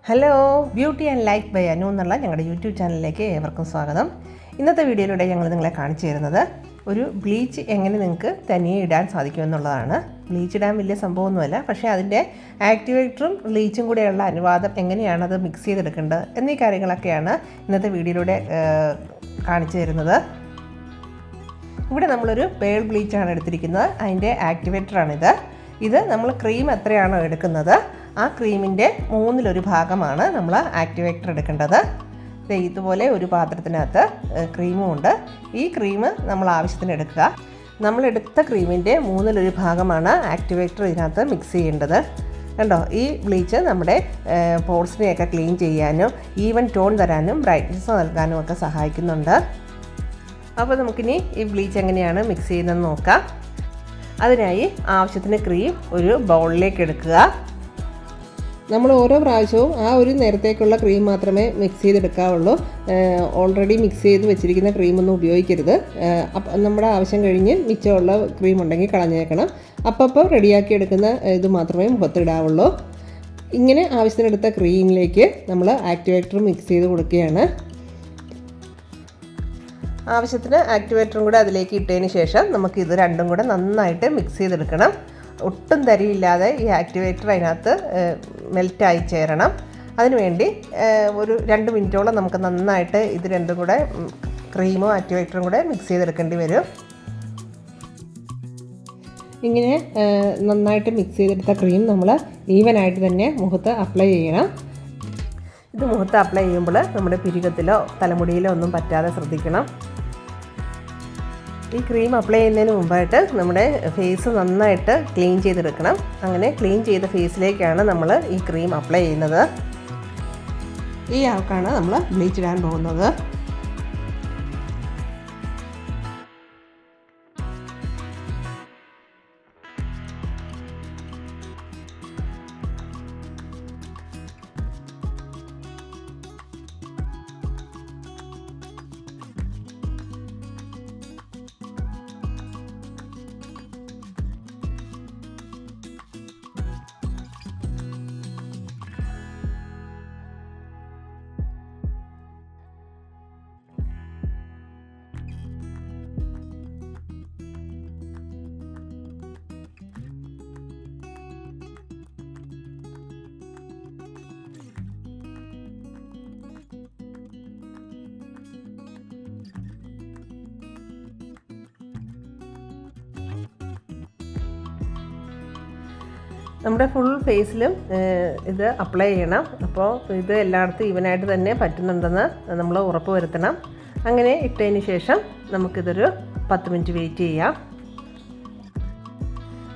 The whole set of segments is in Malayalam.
Hello beauty and life by Anu എന്നുള്ള ഞങ്ങളുടെ യൂട്യൂബ് ചാനലിലേക്ക് ഏവർക്കും സ്വാഗതം. ഇന്നത്തെ വീഡിയോയിലൂടെ ഞങ്ങൾ നിങ്ങളെ കാണിച്ചു തരുന്നത് ഒരു ബ്ലീച്ച് എങ്ങനെ നിങ്ങൾക്ക് തനിയെ ഇടാൻ സാധിക്കുമെന്നുള്ളതാണ്. ബ്ലീച്ച് ഇടാൻ വലിയ സംഭവമൊന്നുമല്ല, പക്ഷേ അതിൻ്റെ ആക്ടിവേറ്ററും ബ്ലീച്ചും കൂടെയുള്ള അനുപാതം എങ്ങനെയാണത് മിക്സ് ചെയ്തെടുക്കേണ്ടത് എന്നീ കാര്യങ്ങളൊക്കെയാണ് ഇന്നത്തെ വീഡിയോയിലൂടെ കാണിച്ചു തരുന്നത്. ഇവിടെ നമ്മളൊരു പേൾ ബ്ലീച്ചാണ് എടുത്തിരിക്കുന്നത്. അതിൻ്റെ ആക്ടിവേറ്ററാണിത്. ഇത് നമ്മൾ ക്രീം എത്രയാണോ എടുക്കുന്നത് ആ ക്രീമിൻ്റെ 1/3 ഭാഗമാണ് നമ്മൾ ആക്ടിവേറ്റർ എടുക്കേണ്ടത്. ഇതുപോലെ ഒരു പാത്രത്തിനകത്ത് ക്രീമും ഉണ്ട്. ഈ ക്രീം നമ്മൾ ആവശ്യത്തിന് എടുക്കുക. നമ്മളെടുത്ത ക്രീമിൻ്റെ 1/3 ഭാഗമാണ് ആക്ടിവേറ്റർ ഇതിനകത്ത് മിക്സ് ചെയ്യേണ്ടത്. കണ്ടോ, ഈ ബ്ലീച്ച് നമ്മുടെ പോർസിനെയൊക്കെ ക്ലീൻ ചെയ്യാനും ഈവൻ ടോൺ തരാനും ബ്രൈറ്റ്നസ് നൽകാനും ഒക്കെ സഹായിക്കുന്നുണ്ട്. അപ്പോൾ നമുക്കിനി ഈ ബ്ലീച്ച് എങ്ങനെയാണ് മിക്സ് ചെയ്യുന്നതെന്ന് നോക്കാം. അതിനായി ആവശ്യത്തിന് ക്രീം ഒരു ബൗളിലേക്ക് എടുക്കുക. നമ്മൾ ഓരോ പ്രാവശ്യവും ആ ഒരു നേരത്തേക്കുള്ള ക്രീം മാത്രമേ മിക്സ് ചെയ്തെടുക്കാവുള്ളൂ. ഓൾറെഡി മിക്സ് ചെയ്ത് വെച്ചിരിക്കുന്ന ക്രീമൊന്നും ഉപയോഗിക്കരുത്. നമ്മുടെ ആവശ്യം കഴിഞ്ഞ് മിച്ചമുള്ള ക്രീം ഉണ്ടെങ്കിൽ കളഞ്ഞേക്കണം. അപ്പോൾ റെഡിയാക്കി എടുക്കുന്ന ഇത് മാത്രമേ മുഖത്തിടാവുള്ളൂ. ഇങ്ങനെ ആവശ്യത്തിനെടുത്ത ക്രീമിലേക്ക് നമ്മൾ ആക്ടിവേറ്റർ മിക്സ് ചെയ്ത് കൊടുക്കുകയാണ്. ആവശ്യത്തിന് ആക്ടിവേറ്ററും കൂടെ അതിലേക്ക് ഇട്ടതിന് ശേഷം നമുക്ക് ഇത് രണ്ടും കൂടെ നന്നായിട്ട് മിക്സ് ചെയ്തെടുക്കണം. ഒട്ടും തരിയില്ലാതെ ഈ ആക്ടിവേറ്റർ അതിനകത്ത് മെൽറ്റായി ചേരണം. അതിനുവേണ്ടി ഒരു 2 മിനിറ്റോളം നമുക്ക് നന്നായിട്ട് ഇത് രണ്ടും കൂടെ ക്രീമും ആക്ടിവേറ്ററും കൂടെ മിക്സ് ചെയ്തെടുക്കേണ്ടി വരും. ഇങ്ങനെ നന്നായിട്ട് മിക്സ് ചെയ്തെടുത്ത ക്രീം നമ്മൾ ഈവനായിട്ട് തന്നെ മുഖത്ത് അപ്ലൈ ചെയ്യണം. ഇത് മുഖത്ത് അപ്ലൈ ചെയ്യുമ്പോൾ നമ്മുടെ പിരികത്തിലോ തലമുടിയിലോ ഒന്നും പറ്റാതെ ശ്രദ്ധിക്കണം. ഈ ക്രീം അപ്ലൈ ചെയ്യുന്നതിന് മുമ്പായിട്ട് നമ്മുടെ ഫേസ് നന്നായിട്ട് ക്ലീൻ ചെയ്തെടുക്കണം. അങ്ങനെ ക്ലീൻ ചെയ്ത ഫേസിലേക്കാണ് നമ്മൾ ഈ ക്രീം അപ്ലൈ ചെയ്യുന്നത്. ഈ ആൾക്കാണ് നമ്മൾ ബ്ലീച്ച് ഇടാൻ പോകുന്നത്. നമ്മുടെ ഫുൾ ഫേസിലും ഇത് അപ്ലൈ ചെയ്യണം. അപ്പോൾ ഇത് എല്ലായിടത്തും ഈവനായിട്ട് തന്നെ പറ്റുന്നുണ്ടെന്ന് നമ്മൾ ഉറപ്പ് വരുത്തണം. അങ്ങനെ ഇട്ടതിന് ശേഷം നമുക്കിതൊരു 10 മിനിറ്റ് വെയിറ്റ് ചെയ്യാം.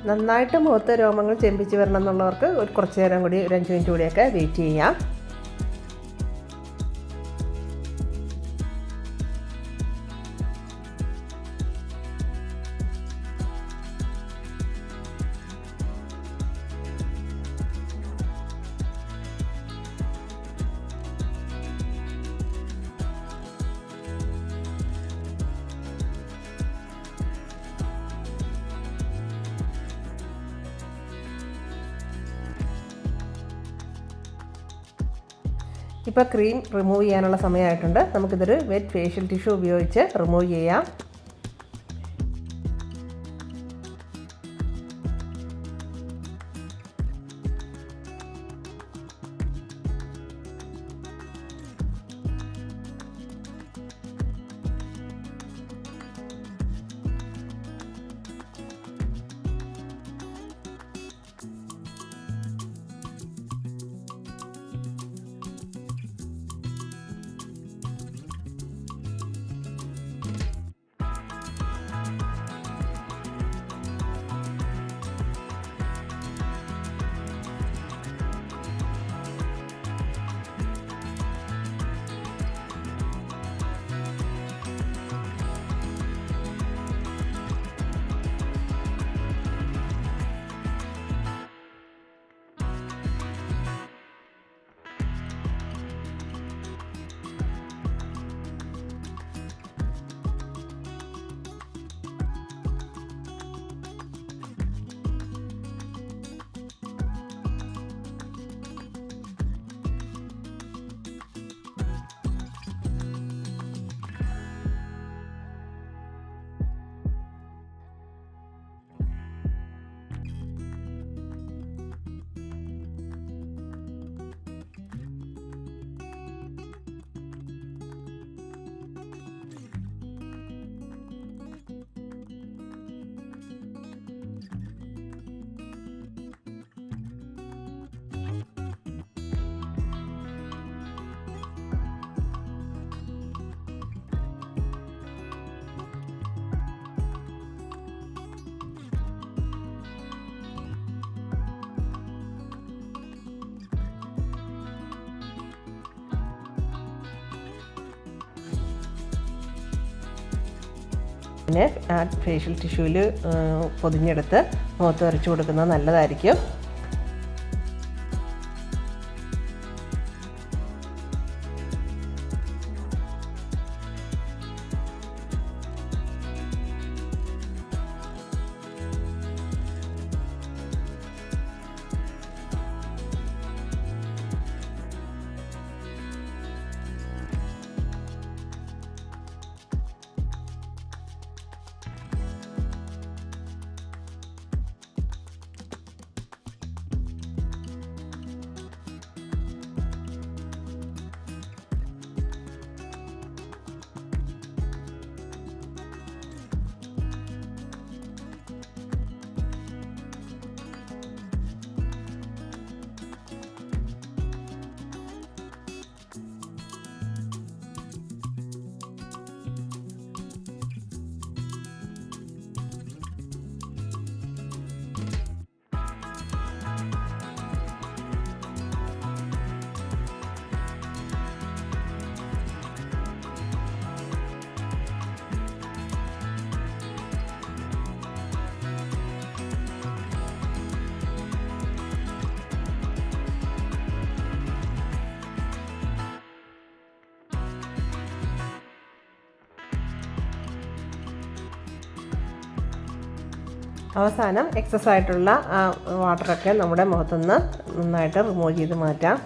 നന്നായിട്ട് മുഖത്ത് രോമങ്ങൾ ചെമ്പിച്ച് വരണം എന്നുള്ളവർക്ക് കുറച്ച് നേരം കൂടി ഒരു 5 മിനിറ്റ് കൂടിയൊക്കെ വെയിറ്റ് ചെയ്യാം. ഇപ്പോൾ ക്രീം റിമൂവ് ചെയ്യാനുള്ള സമയമായിട്ടുണ്ട്. നമുക്കിതൊരു വെറ്റ് ഫേഷ്യൽ ടിഷ്യൂ ഉപയോഗിച്ച് റിമൂവ് ചെയ്യാം. പിന്നെ ഫേഷ്യൽ ടിഷ്യൂവിൽ പൊതിഞ്ഞെടുത്ത് മുഖത്ത് വരച്ചു കൊടുക്കുന്നത് നല്ലതായിരിക്കും. അവസാനം എക്സസ് ആയിട്ടുള്ള വാട്ടറൊക്കെ നമ്മുടെ മുഖത്തുനിന്ന് നന്നായിട്ട് റിമൂവ് ചെയ്ത് മാറ്റാം.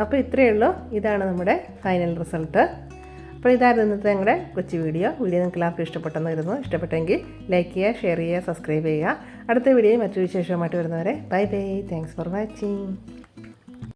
അപ്പോൾ ഇത്രയേ ഉള്ളൂ. ഇതാണ് നമ്മുടെ ഫൈനൽ റിസൾട്ട്. അപ്പോൾ ഇതായിരുന്നു ഇന്നത്തെ ഞങ്ങളുടെ കൊച്ചു വീഡിയോ നിങ്ങൾക്ക് എല്ലാവർക്കും ഇഷ്ടപ്പെട്ടെന്ന് വരുന്നു. ഇഷ്ടപ്പെട്ടെങ്കിൽ ലൈക്ക് ചെയ്യുക, ഷെയർ ചെയ്യുക, സബ്സ്ക്രൈബ് ചെയ്യുക. അടുത്ത വീഡിയോയിൽ മറ്റൊരു വിശേഷമായിട്ട് വരുന്നവരെ bye bye. Thanks for watching.